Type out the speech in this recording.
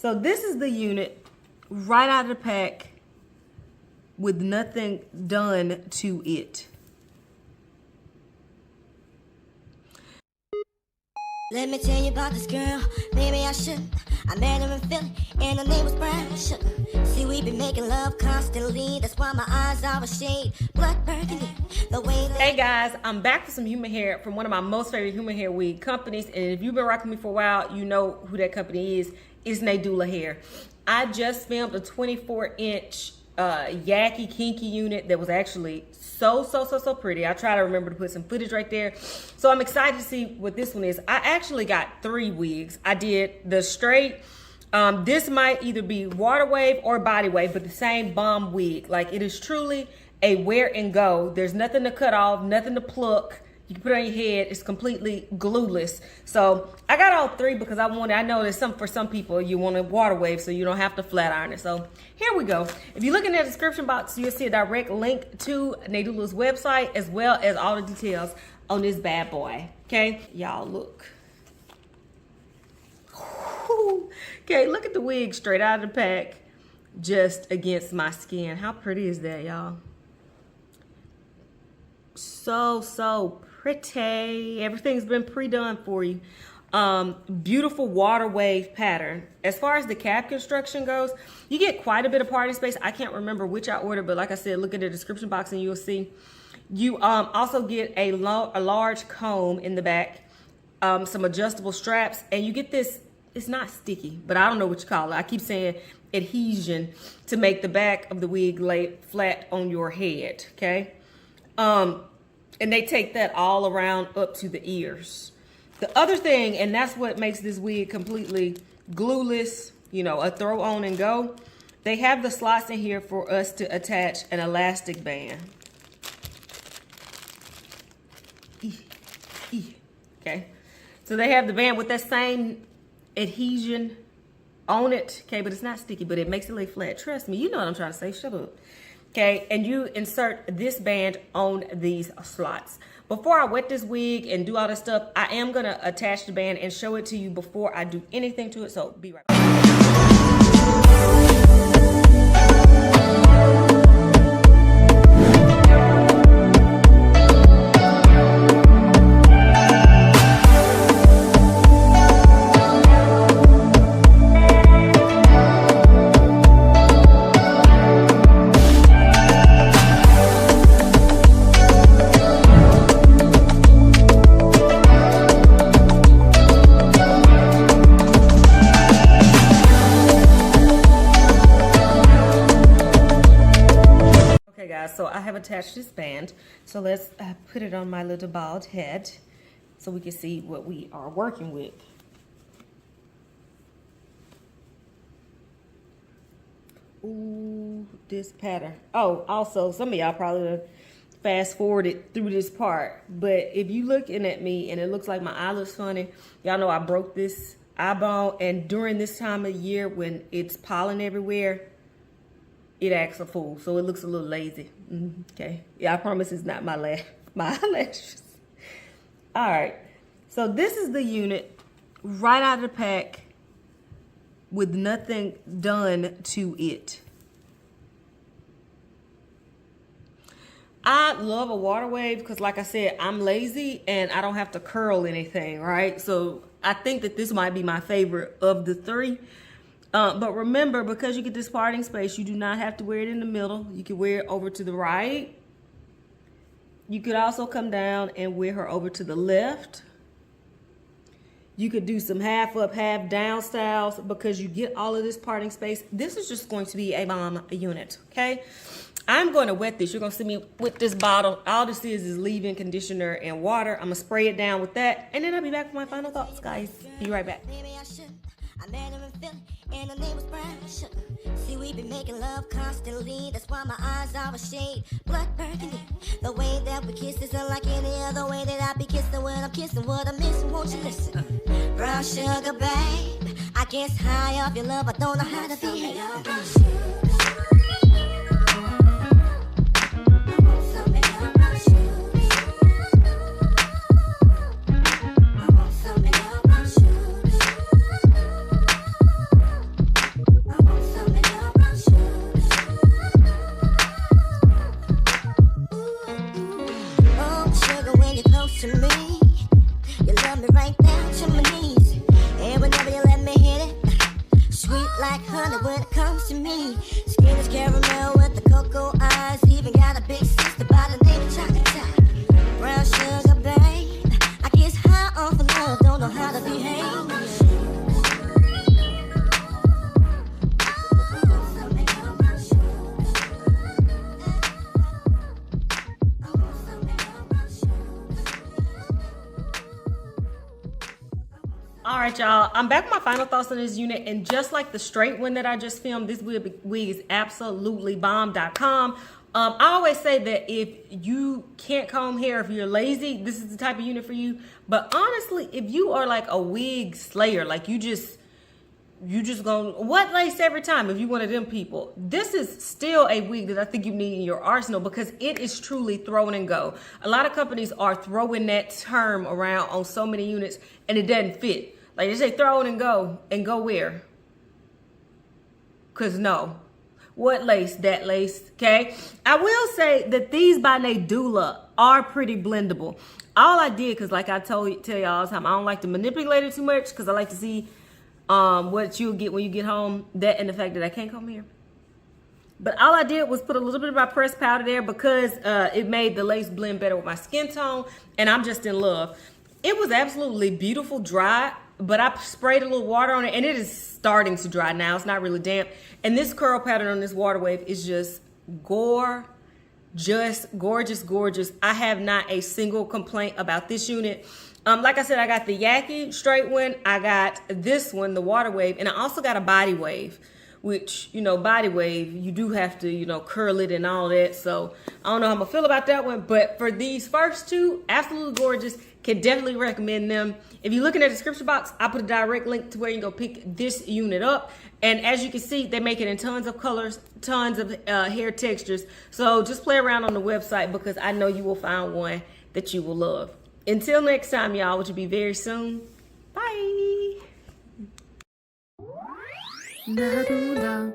So this is the unit right out of the pack with nothing done to it. Let me tell you about this girl, maybe I shouldn't. I met her in Philly, and her name was Brian Sugar. See, we be making love constantly, that's why my eyes are a shade blood burgundy. The way that... Hey guys, I'm back with some human hair from one of my most favorite human hair wig companies. And if you've been rocking me for a while, you know who that company is. It's Nadula Hair. I just filmed a 24-inch Yaki kinky unit that was actually so pretty. I try to remember to put some footage right there. So I'm excited to see what this one is. I actually got 3 wigs. I did the straight. This might either be water wave or body wave, but the same bomb wig. Like, it is truly a wear and go. There's nothing to cut off, nothing to pluck. You can put it on your head. It's completely glueless. So I got all 3 because I know there's for some people you want a water wave so you don't have to flat iron it. So here we go. If you look in the description box, you'll see a direct link to Nadula's website as well as all the details on this bad boy. Okay, y'all look. Okay, look at the wig straight out of the pack just against my skin. How pretty is that, y'all? So pretty. Everything's been pre-done for you. Beautiful water wave pattern. As far as the cap construction goes, you get quite a bit of parting space. I can't remember which I ordered, but like I said, look at the description box and you'll see. You also get a large comb in the back, some adjustable straps, and you get this. It's not sticky, but I don't know what you call it. I keep saying adhesion to make the back of the wig lay flat on your head. Okay. And they take that all around up to the ears. The other thing, and that's what makes this wig completely glueless, you know, a throw on and go. They have the slots in here for us to attach an elastic band. Okay. So they have the band with that same adhesion on it. Okay, but it's not sticky, but it makes it lay flat. Trust me, you know what I'm trying to say. Shut up. Okay, and you insert this band on these slots. Before I wet this wig and do all this stuff, I am gonna attach the band and show it to you before I do anything to it, so be right back. So I have attached this band. So let's put it on my little bald head so we can see what we are working with. Ooh, this pattern. Oh, also, some of y'all probably fast forwarded through this part. But if you looking at me and it looks like my eye looks funny, y'all know I broke this eyeball. And during this time of year when it's pollen everywhere, it acts a fool, so it looks a little lazy. Okay, yeah, I promise it's not my eyelashes. All right, so this is the unit right out of the pack with nothing done to it. I love a water wave because, like I said, I'm lazy and I don't have to curl anything, right? So I think that this might be my favorite of the 3. But remember, because you get this parting space, you do not have to wear it in the middle. You can wear it over to the right. You could also come down and wear her over to the left. You could do some half up, half down styles because you get all of this parting space. This is just going to be a bomb unit, okay? I'm going to wet this. You're going to see me with this bottle. All this is leave-in conditioner and water. I'm going to spray it down with that, and then I'll be back with my final thoughts, guys. Be right back. I met her in Philly, and her name was Brian Sugar. See, we be making love constantly, that's why my eyes are a shade blood burgundy. The way that we kiss is unlike any other way that I be kissing when I'm kissing what I'm missing. Won't you listen? Brown sugar, babe, I guess high off your love, I don't know how to be. Brown sugar. like honey when it comes to me. Skin is caramel with the cocoa eyes. Even got a big sister by the name of Chocolate. Brown sugar, babe. I guess high off of love, don't know how to behave. All right, y'all, I'm back with my final thoughts on this unit, and just like the straight one that I just filmed, this wig is absolutely bomb.com. I always say that if you can't comb hair, if you're lazy, this is the type of unit for you. But honestly, if you are like a wig slayer, like you just gonna what lace every time, if you one of them people, this is still a wig that I think you need in your arsenal because it is truly throw and go. A lot of companies are throwing that term around on so many units and it doesn't fit. Like they say throw it and go where? Cause no. What lace? That lace, okay? I will say that these by Nadula are pretty blendable. All I did, cause like I tell y'all all the time, I don't like to manipulate it too much because I like to see what you'll get when you get home, that and the fact that I can't comb hair. But all I did was put a little bit of my pressed powder there because it made the lace blend better with my skin tone, and I'm just in love. It was absolutely beautiful dry, but I sprayed a little water on it, and it is starting to dry now. It's not really damp. And this curl pattern on this water wave is just gorgeous. I have not a single complaint about this unit. Like I said, I got the Yaki straight one. I got this one, the water wave, and I also got a body wave, which, you know, body wave, you do have to, you know, curl it and all that. So I don't know how I'm gonna feel about that one, but for these first two, absolutely gorgeous. Can definitely recommend them. If you look in the description box, I put a direct link to where you can go pick this unit up. And as you can see, they make it in tons of colors, tons of hair textures. So just play around on the website because I know you will find one that you will love. Until next time, y'all, which will be very soon. Bye. Nadula.